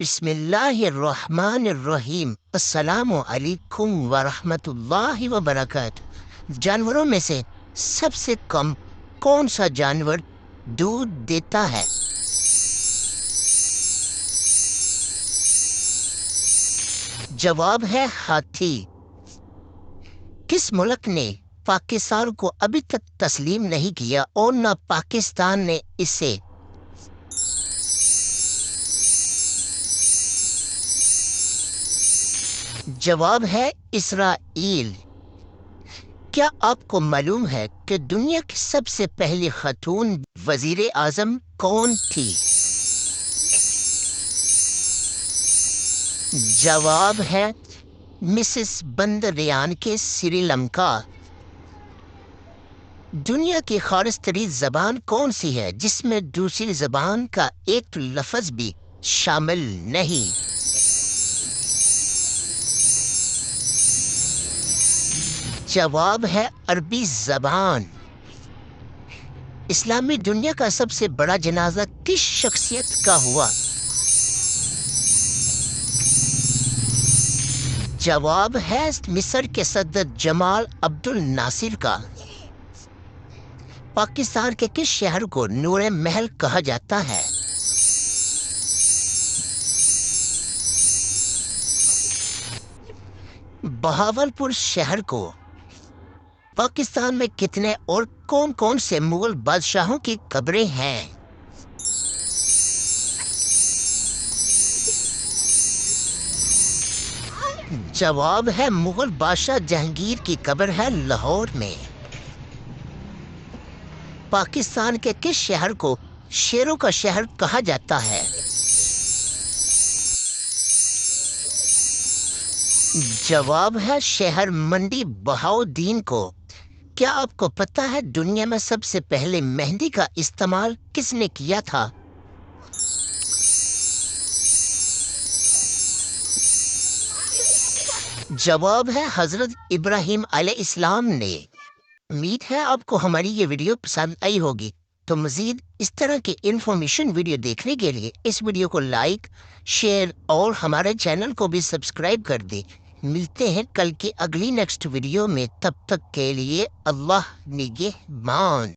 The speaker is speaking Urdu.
بسم اللہ الرحمن الرحیم۔ السلام علیکم ورحمۃ اللہ وبرکاتہ۔ جانوروں میں سے سب سے کم کون سا جانور دودھ دیتا ہے؟ جواب ہے ہاتھی۔ کس ملک نے پاکستان کو ابھی تک تسلیم نہیں کیا اور نہ پاکستان نے اسے؟ جواب ہے اسرائیل۔ کیا آپ کو معلوم ہے کہ دنیا کی سب سے پہلی خاتون وزیر اعظم کون تھی؟ جواب ہے مسز بندریان کے سری لنکا۔ دنیا کی خالص ترین زبان کون سی ہے جس میں دوسری زبان کا ایک لفظ بھی شامل نہیں؟ جواب ہے عربی زبان۔ اسلامی دنیا کا سب سے بڑا جنازہ کس شخصیت کا ہوا؟ جواب ہے مصر کے صدر جمال عبد الناصر کا۔ پاکستان کے کس شہر کو نور محل کہا جاتا ہے؟ بہاولپور شہر کو۔ پاکستان میں کتنے اور کون کون سے مغل بادشاہوں کی قبریں ہیں؟ جواب ہے مغل بادشاہ جہانگیر کی قبر ہے لاہور میں۔ پاکستان کے کس شہر کو شیروں کا شہر کہا جاتا ہے؟ جواب ہے شہر منڈی بہاؤدین کو۔ کیا آپ کو پتہ ہے دنیا میں سب سے پہلے مہندی کا استعمال کس نے کیا تھا؟ جواب ہے حضرت ابراہیم علیہ السلام نے۔ امید ہے آپ کو ہماری یہ ویڈیو پسند آئی ہوگی، تو مزید اس طرح کی انفارمیشن ویڈیو دیکھنے کے لیے اس ویڈیو کو لائک، شیئر اور ہمارے چینل کو بھی سبسکرائب کر دیں۔ ملتے ہیں کل کی اگلی نیکسٹ ویڈیو میں، تب تک کے لیے اللہ نگہبان۔